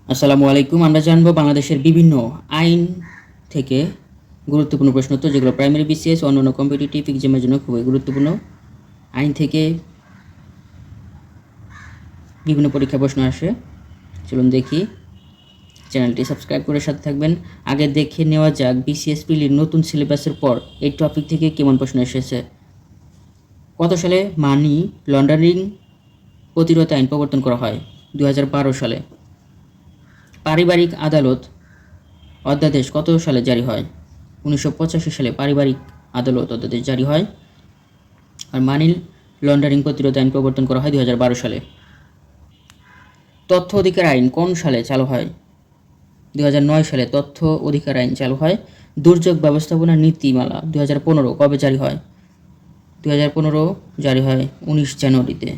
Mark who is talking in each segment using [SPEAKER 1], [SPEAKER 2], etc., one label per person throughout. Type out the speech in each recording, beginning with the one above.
[SPEAKER 1] আসসালামু আলাইকুম। আমরা জানবো বাংলাদেশের বিভিন্ন আইন থেকে গুরুত্বপূর্ণ প্রশ্ন উত্তর, যেগুলো প্রাইমারি বিসিএস ও অন্যান্য কম্পিটিটিভ এক্সামের জন্য খুবই গুরুত্বপূর্ণ। আইন থেকে বিভিন্ন পরীক্ষা প্রশ্ন আসে, চলুন দেখি। চ্যানেলটি সাবস্ক্রাইব করে সাথে থাকবেন। আগে দেখে নেওয়া যাক বিসিএস প্রিলির নতুন সিলেবাসের পর এই টপিক থেকে কেমন প্রশ্ন এসেছে। কত সালে মানি লন্ডারিং প্রতিরোধ আইন প্রবর্তন করা হয়? 2012 সালে। পারিবারিক আদালত অধ্যাদেশ কত সালে জারি হয়? 1985 সালে পারিবারিক আদালত অধ্যাদেশ জারি হয়। আর মানি লন্ডারিং প্রতিরোধ আইন প্রবর্তন করা হয় 2012 সালে। তথ্য অধিকার আইন কোন সালে চালু হয়? 2009 সালে তথ্য অধিকার আইন চালু হয়। দুর্যোগ ব্যবস্থাপনা নীতিমালা 2015 কবে জারি হয়? 2015 জারি হয় 19 জানুয়ারিতে।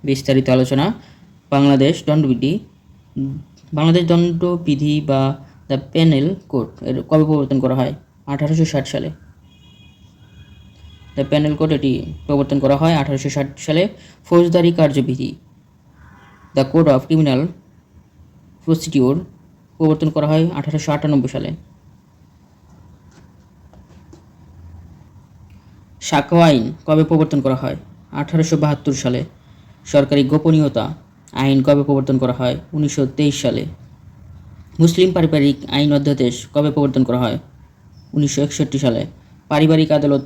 [SPEAKER 1] বিস্তারিত আলোচনা। বাংলাদেশ দণ্ডবিধি বা দ্য পেনাল কোড এর কবে প্রবর্তন করা হয়? 1860 সালে। দ্য পেনাল কোড এটি প্রবর্তন করা হয় 1860 সালে। ফৌজদারি কার্যবিধি the code of criminal procedure প্রবর্তন করা হয় 1898 সালে। সাক্ষ্য আইন কবে প্রবর্তন করা হয়? 1872 সালে। সরকারি গোপনীয়তা আইন কবে প্রবর্তন করা হয়? 1923 সালে। মুসলিম পারিবারিক আইন অধ্যাদেশ কবে প্রবর্তন করা হয়? 1961 সালে। পারিবারিক আদালত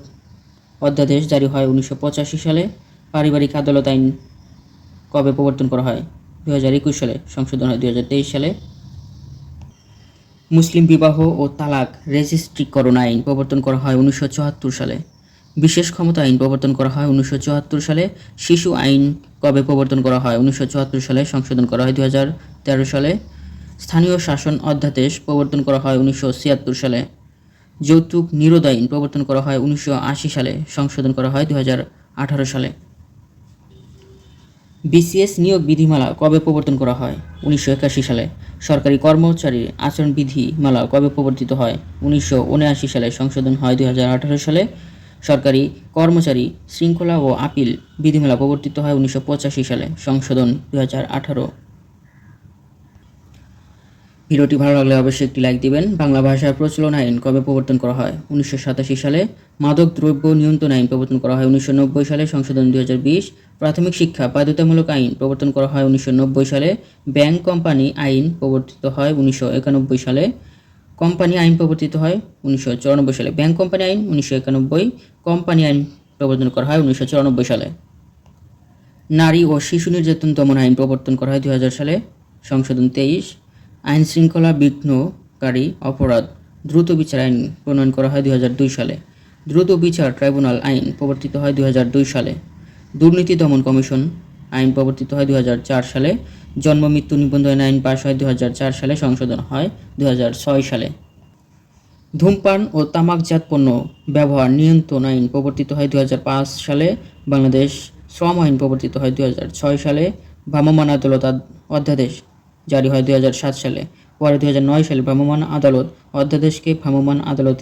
[SPEAKER 1] অধ্যাদেশ জারি হয় 1985 সালে। পারিবারিক আদালত আইন কবে প্রবর্তন করা হয়? 2021 সালে। সংশোধন হয় 2023 সালে। মুসলিম বিবাহ ও তালাক রেজিস্ট্রিকরণ আইন প্রবর্তন করা হয় 1974 সালে। বিশেষ ক্ষমতা আইন প্রবর্তন করা হয় 1974 সালে। শিশু আইন কবে প্রবর্তন করা হয়? 1974 সালে। সংশোধন করা হয় 2013 সালে। স্থানীয় শাসন অধ্যাদেশ প্রবর্তন করা হয় 1976 সালে। যৌতুক নিরোধ আইন প্রবর্তন করা হয় 1980 সালে। সংশোধন করা হয় 2018 সালে। বিসিএস নিয়োগ বিধিমালা কবে প্রবর্তন করা হয়? 1981 সালে। সরকারি কর্মচারীর আচরণ বিধিমালা কবে প্রবর্তিত হয়? 1979 সালে। সংশোধন হয় 2018 সালে। সরকারি কর্মচারী শৃঙ্খলা ও আপিল বিধিমালা প্রবর্তিত হয় 1985 সালে। সংশোধন 2018। ভিডিওটি ভালো লাগলে অবশ্যই একটি লাইক দিবেন। বাংলা ভাষার প্রচলন আইন কবে প্রবর্তন করা হয়? 1987 সালে। মাদক দ্রব্য নিয়ন্ত্রণ আইন প্রবর্তন করা হয় 1990 সালে। সংশোধন 2020। প্রাথমিক শিক্ষা বাধ্যতামূলক আইন প্রবর্তন করা হয় 1990 সালে। ব্যাংক কোম্পানি আইন প্রবর্তিত হয় 1991 সালে। কোম্পানি আইন প্রবর্তিত হয় 1994 সালে। ব্যাংক কোম্পানি আইন 1991। কোম্পানি আইন প্রবর্তন করা হয় 1994 সালে। নারী ও শিশু নির্যাতন দমন আইন প্রবর্তন করা হয় 2000 সালে। সংশোধন 23। আইন শৃঙ্খলা বিঘ্নকারী অপরাধ দ্রুত বিচার আইন প্রণয়ন করা হয় 2002 সালে। দ্রুত বিচার ট্রাইব্যুনাল আইন প্রবর্তিত হয় 2002 সালে। দুর্নীতি দমন কমিশন আইন প্রবর্তিত হয় 2004 সালে। জন্ম মৃত্যু নিবন্ধন আইন পাশ হয় 2004 সালে। সংশোধন হয় 2006 সালে। ধূমপান ও তামাকজাত পণ্য ব্যবহার নিয়ন্ত্রণ আইন প্রবর্তিত হয় 2005 সালে। বাংলাদেশ শ্রম আইন প্রবর্তিত হয় 2006 সালে। ভ্রাম্যমাণ আদালত অধ্যাদেশ জারি হয় 2007 সালে। পরে 2009 সালে ভ্রাম্যমাণ আদালত অধ্যাদেশকে ভ্রাম্যমাণ আদালত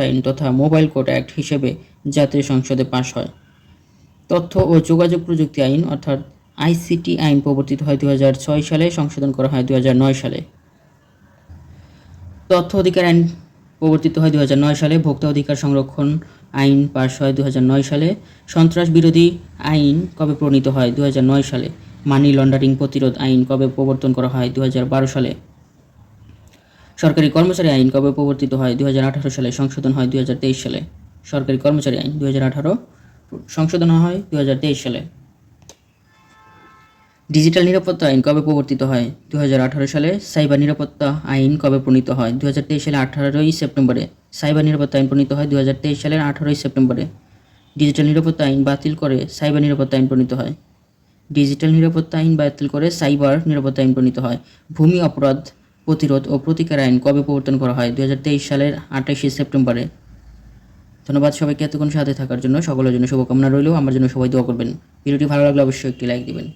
[SPEAKER 1] আইন তথা মোবাইল কোর্ট অ্যাক্ট হিসেবে জাতীয় সংসদে পাশ হয়। তথ্য ও যোগাযোগ প্রযুক্তি আইন অর্থাৎ আইসিটি আইন প্রবর্তিত হয় 2006 সালে। সংশোধন করা হয় 2009 সালে। তথ্য অধিকার আইন প্রবর্তিত হয় 2009 সালে। ভোক্তা অধিকার সংরক্ষণ আইন পাশ হয় 2009 সালে। সন্ত্রাস বিরোধী আইন কবে প্রণীত হয়? 2009 সালে। মানি লন্ডারিং প্রতিরোধ আইন কবে প্রবর্তন করা হয়? 2012 সালে। সরকারি কর্মচারী আইন কবে প্রবর্তিত হয়? 2018 সালে। সংশোধন হয় 2023 সালে। সরকারি কর্মচারী আইন 2018 সংশোধন হয় 2023 সালে। ডিজিটাল নিরাপত্তা আইন কবে প্রবর্তিত হয়? 2018 সালে। সাইবার নিরাপত্তা আইন কবে প্রণীত হয়? 2023 সালে 18ই সেপ্টেম্বরে। সাইবার নিরাপত্তা আইন প্রণীত হয় 2023 সালের 18ই সেপ্টেম্বরে। ডিজিটাল নিরাপত্তা আইন বাতিল করে সাইবার নিরাপত্তা আইন প্রণীত হয়। ডিজিটাল নিরাপত্তা আইন বাতিল করে সাইবার নিরাপত্তা আইন প্রণীত হয়। ভূমি অপরাধ প্রতিরোধ ও প্রতিকার আইন কবে প্রবর্তন করা হয়? 2023 সালের 28শে সেপ্টেম্বরে। ধন্যবাদ সবাইকে এতক্ষণ সাথে থাকার জন্য। সকলের জন্য শুভকামনা রইল। আমার জন্য সবাই দোয়া করবেন। ভিডিওটি ভালো লাগলে অবশ্যই একটি লাইক দিবেন।